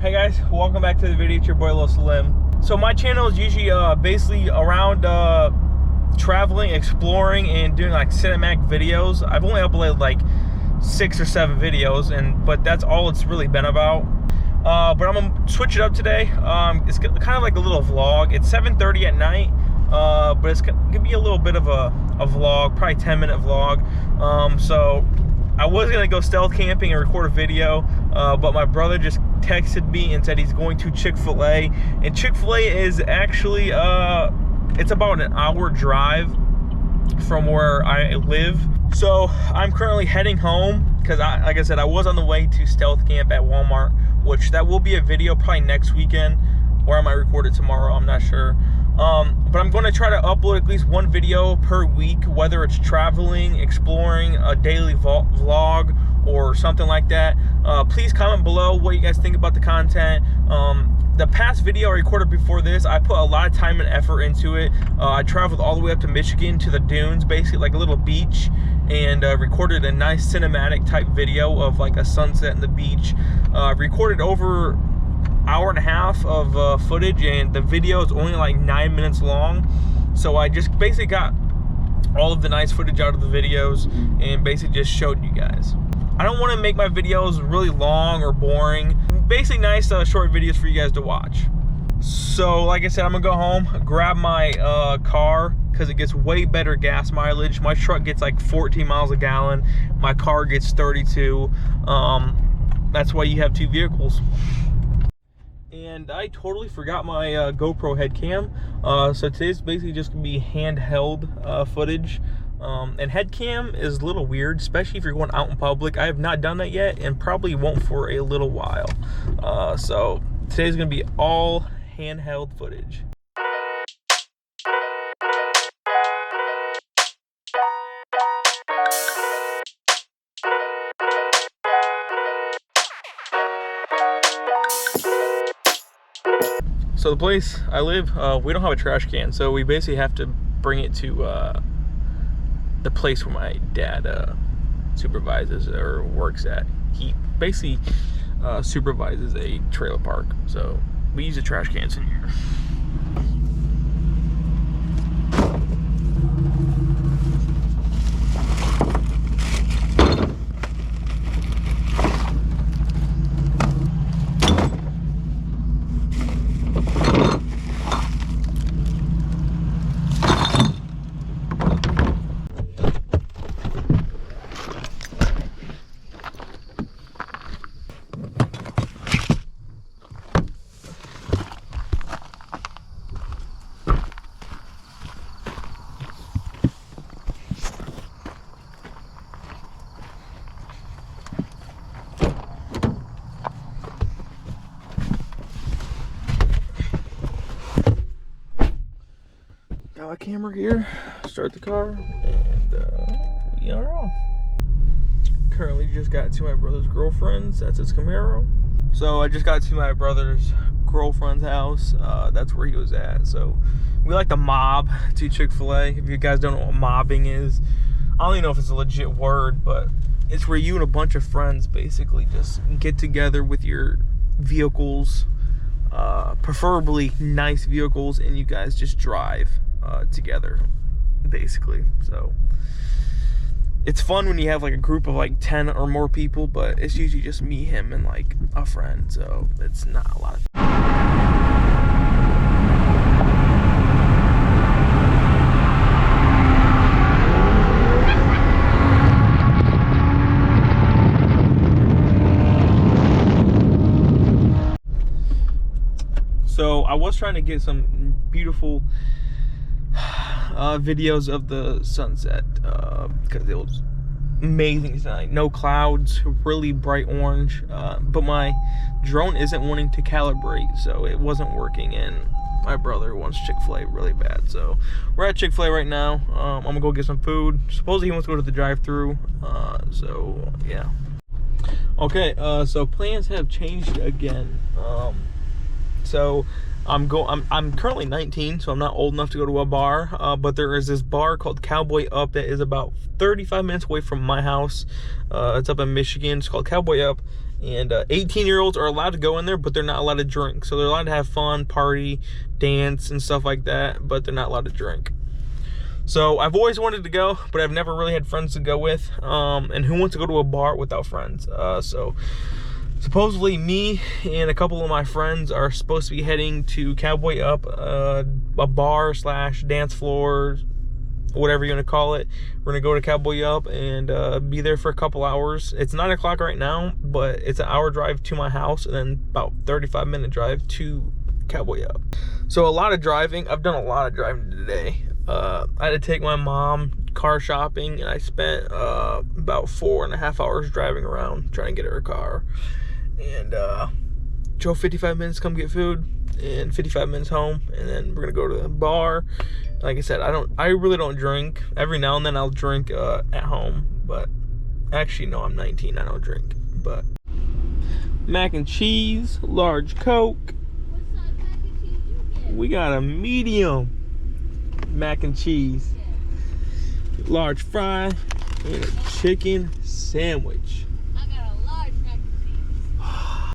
Hey guys, welcome back to the video. It's your boy Lil Slim. So my channel is usually basically around traveling, exploring, and doing like cinematic videos. I've only uploaded like 6 or 7 videos, but that's all it's really been about. But I'm gonna switch it up today. It's kind of like a little vlog. It's 7:30 at night, but it's gonna be a little bit of a vlog, probably 10-minute vlog. So I was gonna go stealth camping and record a video, but my brother just texted me and said he's going to Chick-fil-A, and Chick-fil-A is actually it's about an hour drive from where I live. So I'm currently heading home because like I said, I was on the way to stealth camp at Walmart, which that will be a video probably next weekend, or I might record it tomorrow, I'm not sure. But I'm going to try to upload at least 1 video per week, whether it's traveling, exploring, a daily vlog, or something like that. Please comment below what you guys think about the content. The past video I recorded before this, I put a lot of time and effort into it. I traveled all the way up to Michigan to the dunes, basically like a little beach, and recorded a nice cinematic type video of like a sunset in the beach. Recorded over hour and a half of footage, and the video is only like 9 minutes long. So I just basically got all of the nice footage out of the videos and basically just showed you guys. I don't want to make my videos really long or boring. Basically nice short videos for you guys to watch. So like I said, I'm gonna go home, grab my car, because it gets way better gas mileage. My truck gets like 14 miles a gallon. My car gets 32. That's why you have 2 vehicles. And I totally forgot my GoPro head cam. So today's basically just gonna be handheld footage. And head cam is a little weird, especially if you're going out in public. I have not done that yet, and probably won't for a little while. So today's gonna be all handheld footage. So the place I live, we don't have a trash can, so we basically have to bring it to the place where my dad supervises or works at. He basically supervises a trailer park, so we use the trash cans in here. Got my camera here, start the car, and we are off. Currently just got to my brother's girlfriend's, that's his Camaro. So I just got to my brother's girlfriend's house, that's where he was at. So we like to mob to Chick-fil-A. If you guys don't know what mobbing is, I don't even know if it's a legit word, but it's where you and a bunch of friends basically just get together with your vehicles, preferably nice vehicles, and you guys just drive together, basically. So it's fun when you have like a group of like 10 or more people, but it's usually just me, him, and like a friend, so it's not a lot of So I was trying to get some beautiful videos of the sunset because it was amazing tonight. No clouds, really bright orange, but my drone isn't wanting to calibrate, so it wasn't working, and my brother wants Chick-fil-A really bad. So we're at Chick-fil-A right now. I'm gonna go get some food. Supposedly he wants to go to the drive-thru, so yeah. Okay, so plans have changed again. So I'm currently 19, so I'm not old enough to go to a bar, but there is this bar called Cowboy Up that is about 35 minutes away from my house. It's up in Michigan. It's called Cowboy Up, And 18-year-olds are allowed to go in there, but they're not allowed to drink. So they're allowed to have fun, party, dance, and stuff like that, but they're not allowed to drink. So I've always wanted to go, but I've never really had friends to go with. And who wants to go to a bar without friends? So supposedly me and a couple of my friends are supposed to be heading to Cowboy Up, a bar slash dance floor, whatever you're gonna call it. We're gonna go to Cowboy Up and be there for a couple hours. It's 9 o'clock right now, but it's an hour drive to my house and then about 35-minute drive to Cowboy Up. So a lot of driving. I've done a lot of driving today. I had to take my mom car shopping, and I spent about 4.5 hours driving around trying to get her a car. And drove 55 minutes to come get food and 55 minutes home, and then we're gonna go to the bar. Like I said, I really don't drink. Every now and then I'll drink at home, but actually no, I'm 19, I don't drink. But mac and cheese, large Coke. What size mac and cheese you get? We got a medium mac and cheese, large fry, and a chicken sandwich. I got a large mac and cheese.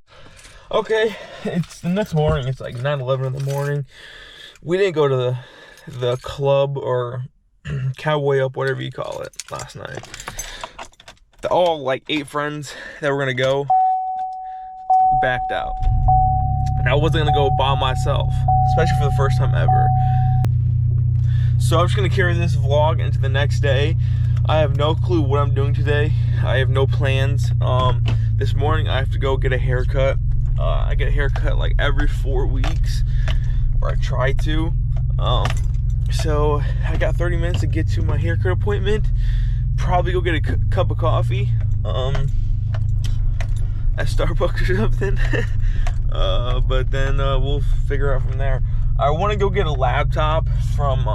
Okay, it's the next morning. It's like 9:11 in the morning. We didn't go to the club or Cowboy Up, whatever you call it, last night. All like 8 friends that were gonna go backed out, and I wasn't gonna go by myself, especially for the first time ever. So I'm just gonna carry this vlog into the next day. I have no clue what I'm doing today. I have no plans. This morning I have to go get a haircut. I get a haircut like every 4 weeks, or I try to. So I got 30 minutes to get to my haircut appointment. Probably go get a cup of coffee at Starbucks or something. But then we'll figure out from there. I want to go get a laptop from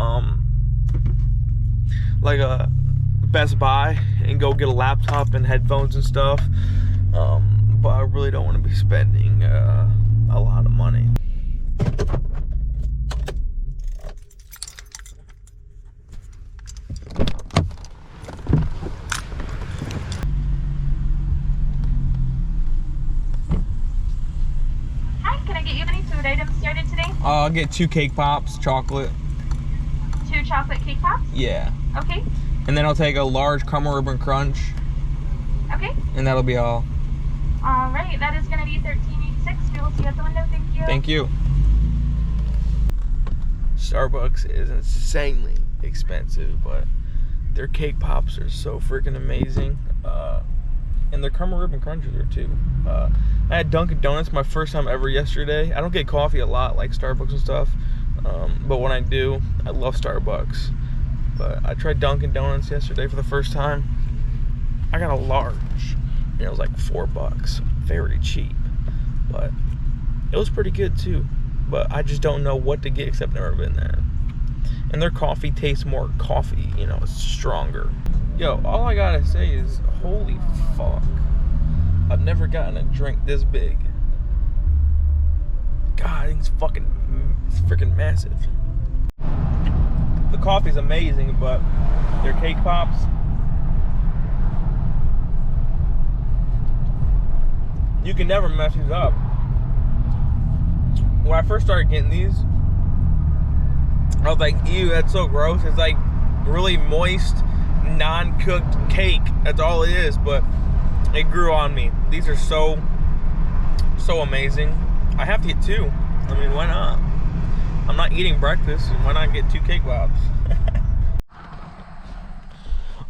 like a Best Buy and go get a laptop and headphones and stuff. But I really don't want to be spending a lot of money. Hi, can I get you any food items started today? I'll get 2 cake pops, chocolate. 2 chocolate cake pops? Yeah. Okay. And then I'll take a large caramel ribbon crunch. Okay. And that'll be all. All right, that is going to be $13.86. We will see you at the window. Thank you. Thank you. Starbucks is insanely expensive, but their cake pops are so freaking amazing. And their caramel ribbon crunches are too. I had Dunkin' Donuts my first time ever yesterday. I don't get coffee a lot like Starbucks and stuff, but when I do, I love Starbucks. But I tried Dunkin' Donuts yesterday for the first time. I got a large. It was like $4, very cheap, but it was pretty good too. But I just don't know what to get, except I've never been there. And their coffee tastes more coffee, you know, it's stronger. Yo, all I gotta say is, holy fuck, I've never gotten a drink this big. God, it's freaking massive. The coffee's amazing, but their cake pops, you can never mess these up. When I first started getting these, I was like, ew, that's so gross. It's like really moist, non-cooked cake. That's all it is, but it grew on me. These are so amazing. I have to get 2. I mean, why not? I'm not eating breakfast, why not get 2 cake pops?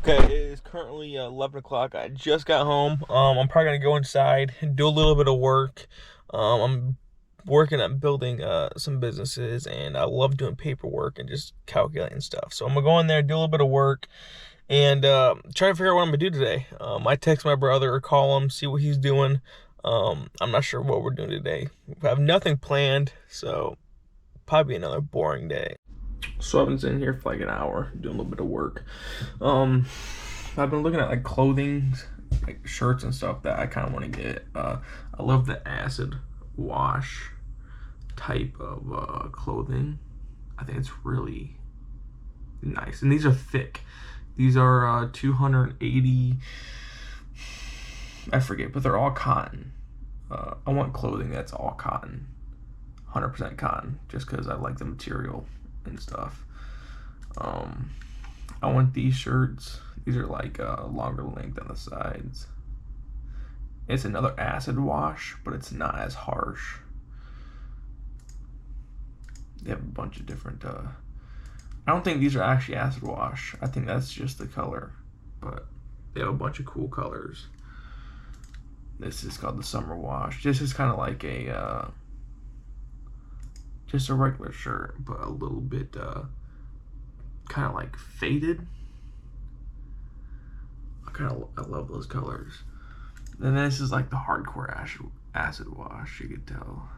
Okay, it is currently 11 o'clock. I just got home. I'm probably gonna go inside and do a little bit of work. I'm working at building some businesses, and I love doing paperwork and just calculating stuff. So I'm gonna go in there, do a little bit of work, and try to figure out what I'm gonna do today. I text my brother or call him, see what he's doing. I'm not sure what we're doing today. We have nothing planned, so probably another boring day. So I've been sitting here for like an hour doing a little bit of work. I've been looking at like clothing, like shirts and stuff that I kind of want to get. I love the acid wash type of clothing. I think it's really nice, and these are thick. These are 280 I forget, but they're all cotton. I want clothing that's all cotton, 100% cotton, just because I like the material and stuff. I want these shirts. These are like longer length on the sides. It's another acid wash, but it's not as harsh. They have a bunch of different, I don't think these are actually acid wash. I think that's just the color, but they have a bunch of cool colors. This is called the summer wash. This is kind of like a, just a regular shirt, but a little bit, kind of like faded. I love those colors. And this is like the hardcore acid wash, you could tell.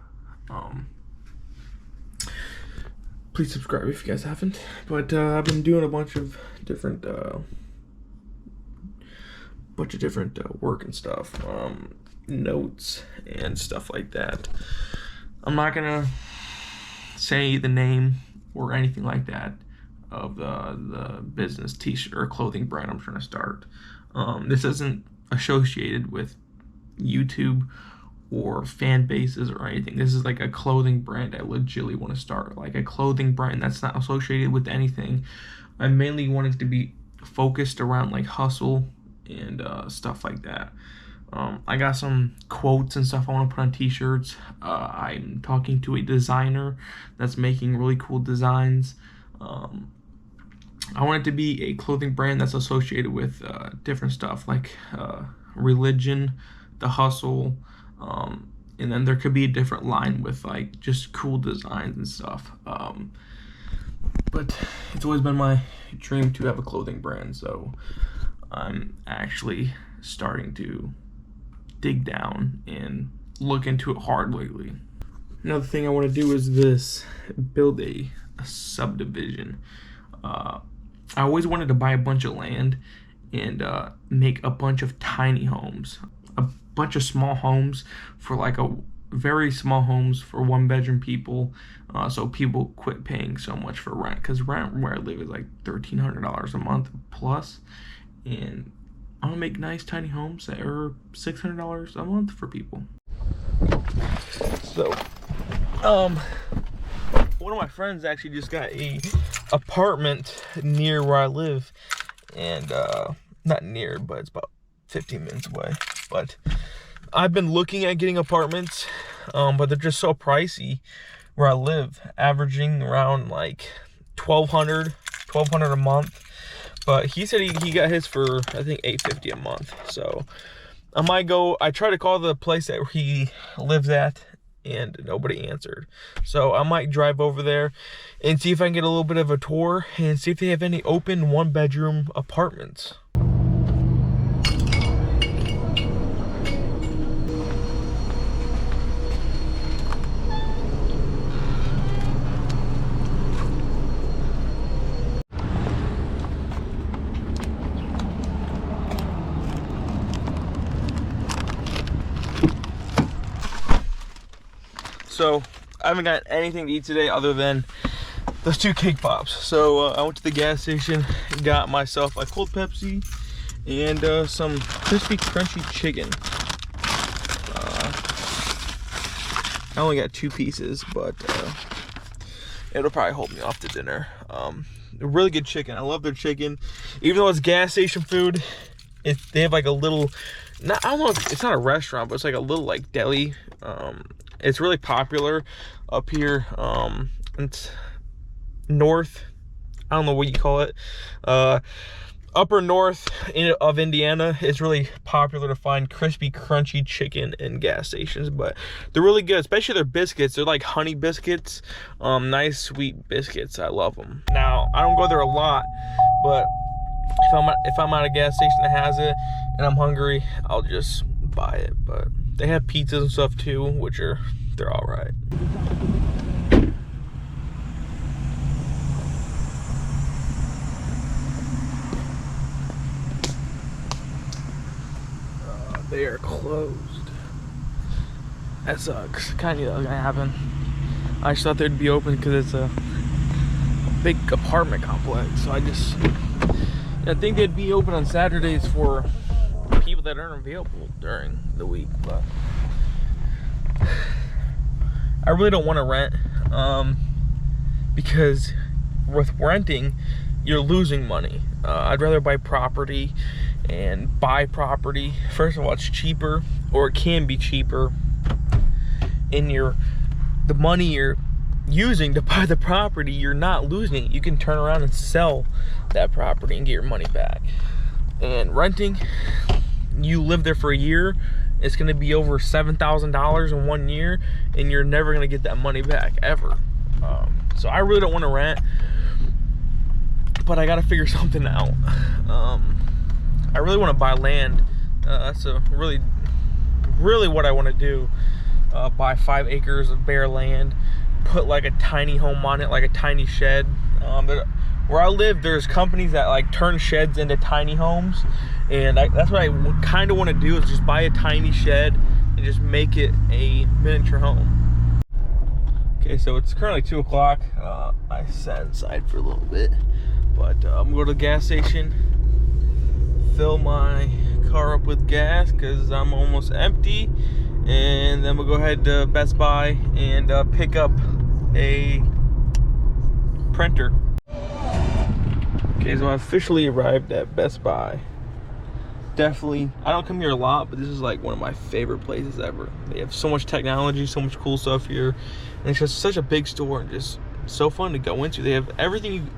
Please subscribe if you guys haven't. But I've been doing a bunch of different work and stuff, notes and stuff like that. I'm not gonna say the name or anything like that of the business t-shirt or clothing brand I'm trying to start. This isn't associated with YouTube or fan bases or anything. This is like a clothing brand I legitimately want to start, like a clothing brand that's not associated with anything. I mainly want it to be focused around like hustle and stuff like that. I got some quotes and stuff I want to put on t-shirts. I'm talking to a designer that's making really cool designs. I want it to be a clothing brand that's associated with different stuff like religion, the hustle, and then there could be a different line with like just cool designs and stuff. But it's always been my dream to have a clothing brand, so I'm actually starting to dig down and look into it hard lately. Another thing I want to do is build a subdivision. I always wanted to buy a bunch of land and make a bunch of tiny homes, a bunch of small homes for like very small homes for 1-bedroom people, so people quit paying so much for rent, because rent where I live is like $1,300 a month plus, and I want to make nice tiny homes that are $600 a month for people. So one of my friends actually just got a apartment near where I live, and not near, but it's about 15 minutes away. But I've been looking at getting apartments, but they're just so pricey where I live, averaging around like $1,200 a month. But he said he got his for I think $850 a month. So I might go. I tried to call the place that he lives at, and nobody answered. So I might drive over there and see if I can get a little bit of a tour and see if they have any open 1-bedroom apartments. So I haven't got anything to eat today other than those 2 cake pops. So I went to the gas station, got myself a cold Pepsi and some crispy crunchy chicken. I only got 2 pieces, but it'll probably hold me off to dinner. Really good chicken. I love their chicken. Even though it's gas station food, they have like a little, I don't know if it's not a restaurant, but it's like a little like deli. It's really popular up here. It's north, I don't know what you call it, upper north of Indiana. It's really popular to find crispy crunchy chicken in gas stations, but they're really good, especially their biscuits. They're like honey biscuits, nice sweet biscuits. I love them. Now I don't go there a lot, but if I'm at a gas station that has it and I'm hungry, I'll just buy it. But they have pizzas and stuff too, which they're all right. They are closed. That sucks. Kind of knew that was gonna happen. I just thought they'd be open because it's a big apartment complex. So I think they'd be open on Saturdays for people that aren't available during the week, but I really don't want to rent, because with renting, you're losing money. I'd rather buy property and buy property. First of all, it's cheaper, or it can be cheaper, and the money you're using to buy the property, you're not losing it. You can turn around and sell that property and get your money back. And renting, you live there for a year, it's going to be over $7,000 in 1 year, and you're never going to get that money back ever. So I really don't want to rent, but I got to figure something out. I really want to buy land. That's really what I want to do. Buy 5 acres of bare land, put like a tiny home on it, like a tiny shed. But where I live, there's companies that like turn sheds into tiny homes, and that's what I kind of want to do, is just buy a tiny shed and just make it a miniature home. Okay, so it's currently 2 o'clock. I sat inside for a little bit, but I'm gonna go to the gas station, fill my car up with gas because I'm almost empty, and then we'll go ahead to Best Buy and pick up a printer. Okay, so I officially arrived at Best Buy. Definitely, I don't come here a lot, but this is like one of my favorite places ever. They have so much technology, so much cool stuff here, and it's just such a big store and just so fun to go into. They have everything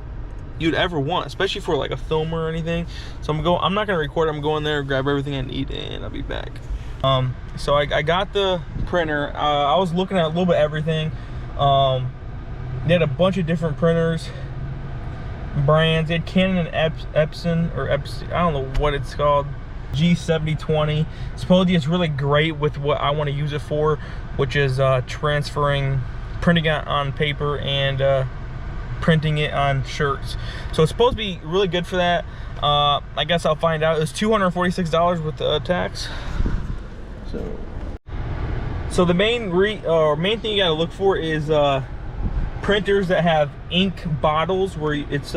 you'd ever want, especially for like a film or anything. So I'm not gonna record. I'm going there, grab everything I need, and I'll be back. So I got the printer. I was looking at a little bit of everything. They had a bunch of different printers, brands. They had Canon and Epson, I don't know what it's called, G7020. Supposedly it's really great with what I want to use it for, which is printing it on paper and printing it on shirts. So it's supposed to be really good for that. I guess I'll find out. It was $246 with tax. So the main thing you gotta look for is printers that have ink bottles, where it's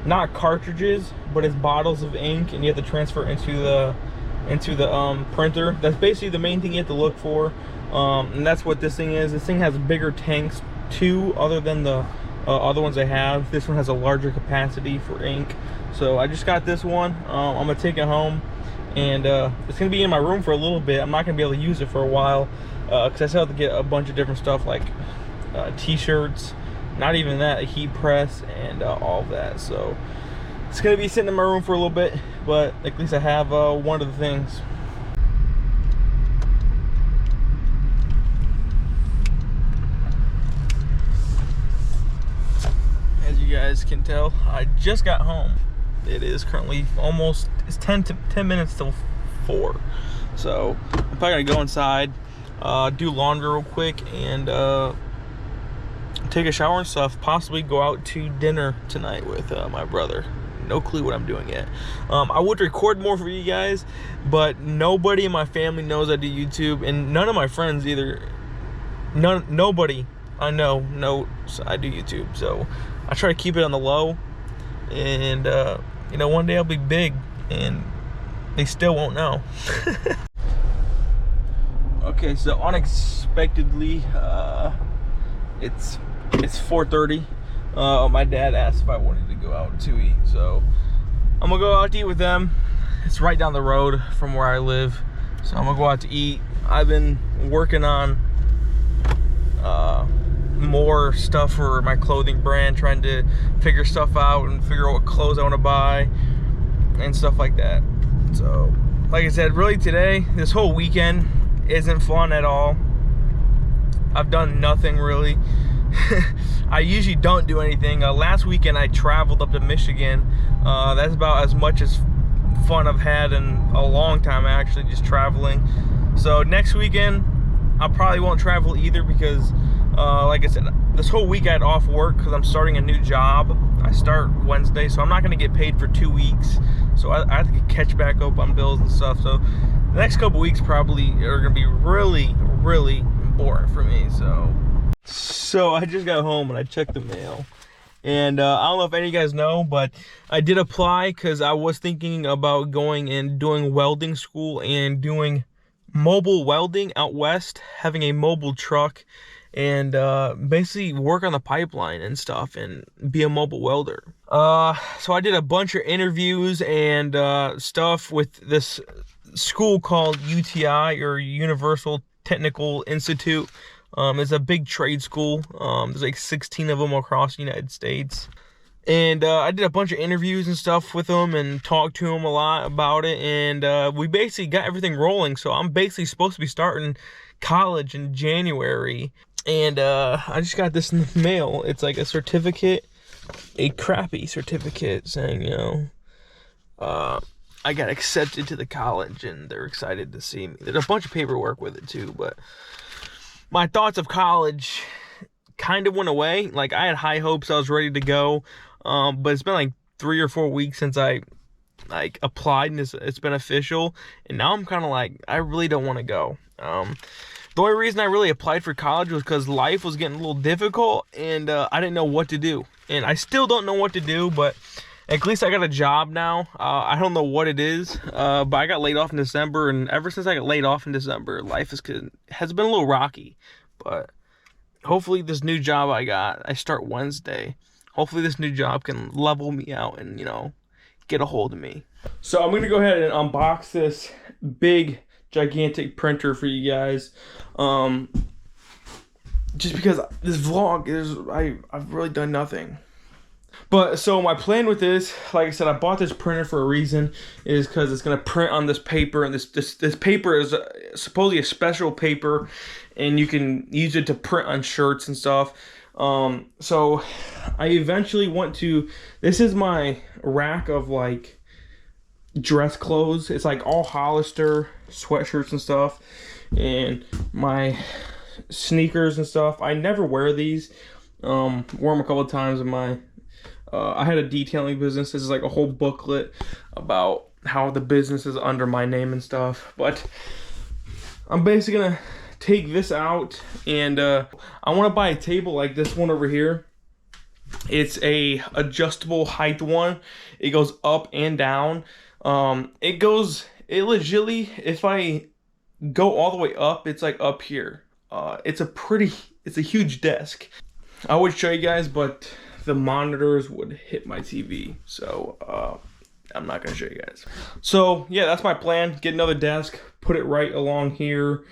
not cartridges, but it's bottles of ink, and you have to transfer into the printer. That's basically the main thing you have to look for, and that's what this thing is. This thing has bigger tanks too, other than the other ones I have. This one has a larger capacity for ink, so I just got this one. I'm gonna take it home, and it's gonna be in my room for a little bit. I'm not gonna be able to use it for a while because I still have to get a bunch of different stuff like t-shirts, not even that, a heat press, and all of that. So it's gonna be sitting in my room for a little bit, but at least I have one of the things. As you guys can tell, I just got home. It is currently it's 10 minutes till 4. So I'm probably gonna go inside, do laundry real quick, and take a shower and stuff, possibly go out to dinner tonight with my brother. No clue what I'm doing yet. I would record more for you guys, but nobody in my family knows I do YouTube, and none of my friends either. Nobody I know knows I do YouTube, so I try to keep it on the low, and you know, one day I'll be big and they still won't know. Okay, so unexpectedly, it's 4:30. My dad asked if I wanted to go out to eat, so I'm gonna go out to eat with them. It's right down the road from where I live, so I'm gonna go out to eat. I've been working on more stuff for my clothing brand, trying to figure stuff out and figure out what clothes I want to buy and stuff like that. So like I said, really today, this whole weekend isn't fun at all. I've done nothing really. I usually don't do anything. Last weekend I traveled up to Michigan. That's about as much as fun I've had in a long time, actually, just traveling. So next weekend I probably won't travel either, because like I said, this whole week I had off work because I'm starting a new job. I start Wednesday, so I'm not going to get paid for 2 weeks, so I have to catch back up on bills and stuff. So the next couple weeks probably are going to be really boring for me. So I just got home and I checked the mail, And I don't know if any of you guys know, but I did apply because I was thinking about going and doing welding school and doing mobile welding out west, having a mobile truck, and basically work on the pipeline and stuff and be a mobile welder. So I did a bunch of interviews and stuff with this school called UTI, or Universal Technical Institute. It's a big trade school. There's like 16 of them across the United States. And I did a bunch of interviews and stuff with them and talked to them a lot about it. And we basically got everything rolling. So I'm basically supposed to be starting college in January. And I just got this in the mail. It's like a certificate, a crappy certificate saying, you know, I got accepted to the college and they're excited to see me. There's a bunch of paperwork with it too, but my thoughts of college kind of went away. Like, I had high hopes, I was ready to go, but it's been like 3 or 4 weeks since I like applied and it's been official, and now I'm kind of like, I really don't want to go. The only reason I really applied for college was because life was getting a little difficult, and I didn't know what to do, and I still don't know what to do, but at least I got a job now. I don't know what it is, but I got laid off in December, and ever since I got laid off in December, life has been a little rocky. But hopefully this new job I start Wednesday. Hopefully this new job can level me out and, you know, get a hold of me. So I'm going to go ahead and unbox this big, gigantic printer for you guys. Just because this vlog is, I've really done nothing. But so my plan with this, like I said, I bought this printer for a reason, is because it's gonna print on this paper, and this paper is supposedly a special paper, and you can use it to print on shirts and stuff. So I eventually went to, this is my rack of like dress clothes. It's like all Hollister sweatshirts and stuff, and my sneakers and stuff. I never wear these. Wore them a couple of times in my I had a detailing business. This is like a whole booklet about how the business is under my name and stuff. But I'm basically gonna take this out, and I want to buy a table like this one over here. It's a adjustable height one. It goes up and down. It legitimately, if I go all the way up, it's like up here. It's a huge desk. I would show you guys, but the monitors would hit my TV, so I'm not gonna show you guys. So yeah, that's my plan. Get another desk, put it right along here,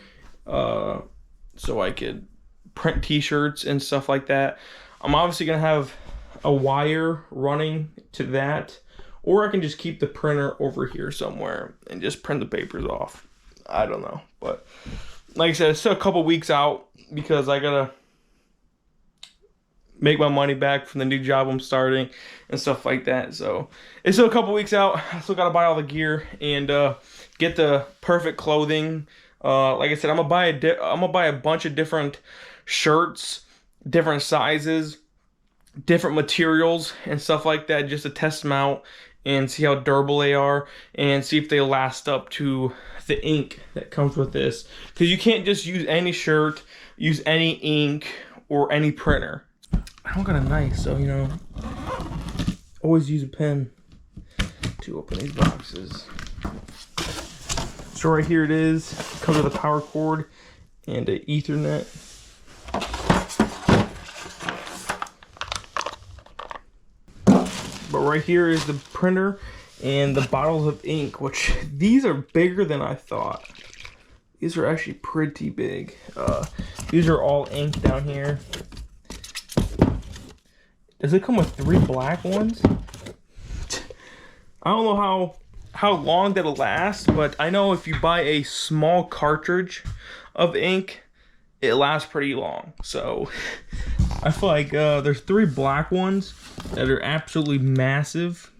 so I could print t-shirts and stuff like that. I'm obviously gonna have a wire running to that, or I can just keep the printer over here somewhere and just print the papers off. I don't know, but like I said, it's still a couple weeks out because I gotta make my money back from the new job I'm starting and stuff like that. So it's still a couple weeks out. I still gotta buy all the gear and get the perfect clothing. Like I said, I'm gonna buy a bunch of different shirts, different sizes, different materials and stuff like that, just to test them out and see how durable they are and see if they last up to the ink that comes with this. Because you can't just use any shirt, use any ink, or any printer. I don't got a knife, so, you know, always use a pen to open these boxes. So right here it is. It comes with a power cord and an Ethernet. But right here is the printer and the bottles of ink, which these are bigger than I thought. These are actually pretty big. These are all ink down here. Does it come with 3 black ones? I don't know how long that'll last, but I know if you buy a small cartridge of ink, it lasts pretty long. So I feel like there's 3 black ones that are absolutely massive,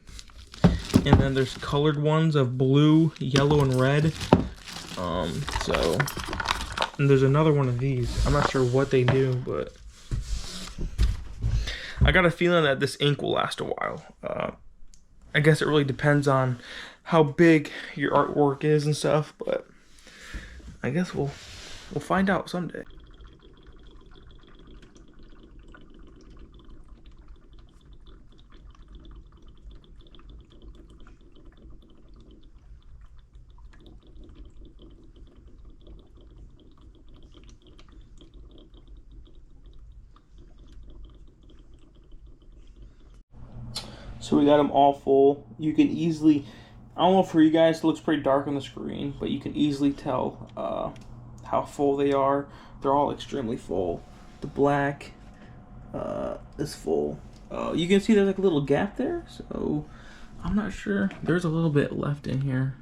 and then there's colored ones of blue, yellow, and red. And there's another one of these. I'm not sure what they do, but I got a feeling that this ink will last a while. I guess it really depends on how big your artwork is and stuff, but I guess we'll find out someday. So we got them all full. You can easily, I don't know, for you guys it looks pretty dark on the screen, but you can easily tell how full they are. They're all extremely full. The black is full. You can see there's like a little gap there, so I'm not sure. There's a little bit left in here,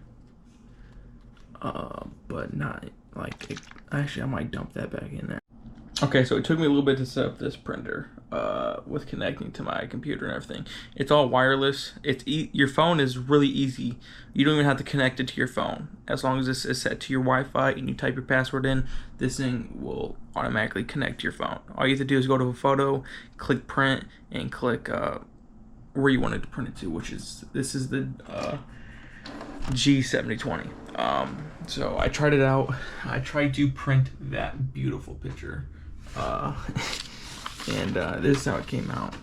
but not like it. Actually, I might dump that back in there. Okay, so it took me a little bit to set up this printer with connecting to my computer and everything. It's all wireless. Your phone is really easy. You don't even have to connect it to your phone. As long as this is set to your Wi-Fi and you type your password in, this thing will automatically connect to your phone. All you have to do is go to a photo, click print, and click where you want it to print it to, which is, this is the G7020. So I tried it out. I tried to print that beautiful picture. And this is how it came out.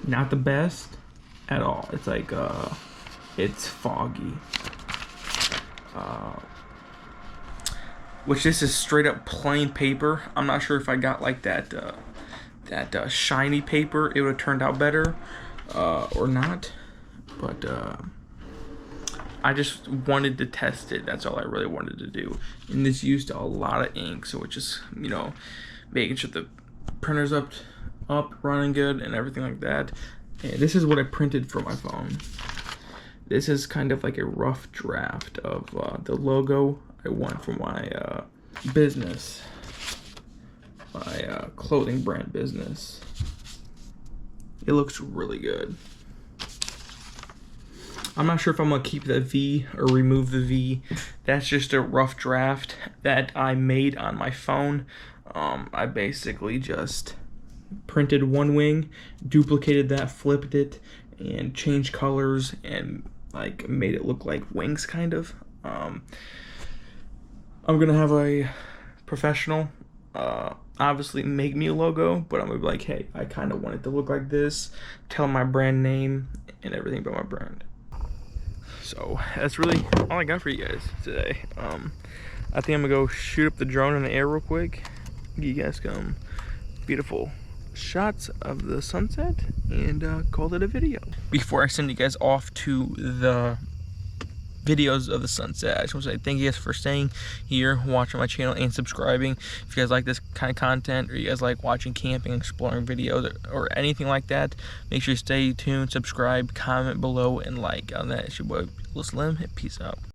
Not the best at all. It's like it's foggy. Which this is straight up plain paper. I'm not sure if I got like that shiny paper, it would have turned out better or not. But I just wanted to test it. That's all I really wanted to do. And this used a lot of ink, so it just, you know, making sure the printer's up running good and everything like that. And this is what I printed for my phone. This is kind of like a rough draft of the logo I want for my business, my clothing brand business. It looks really good. I'm not sure if I'm gonna keep the V or remove the V. That's just a rough draft that I made on my phone. I basically just printed one wing, duplicated that, flipped it, and changed colors and like made it look like wings kind of. I'm gonna have a professional obviously make me a logo, but I'm gonna be like, hey, I kind of want it to look like this, tell my brand name and everything about my brand. So that's really all I got for you guys today. I think I'm gonna go shoot up the drone in the air real quick, give you guys some beautiful shots of the sunset, and call it a video. Before I send you guys off to the videos of the sunset, I just want to say thank you guys for staying here, watching my channel, and subscribing. If you guys like this kind of content, or you guys like watching camping, exploring videos, or anything like that, make sure you stay tuned, subscribe, comment below, and like on that. It's your boy Slim. Peace out.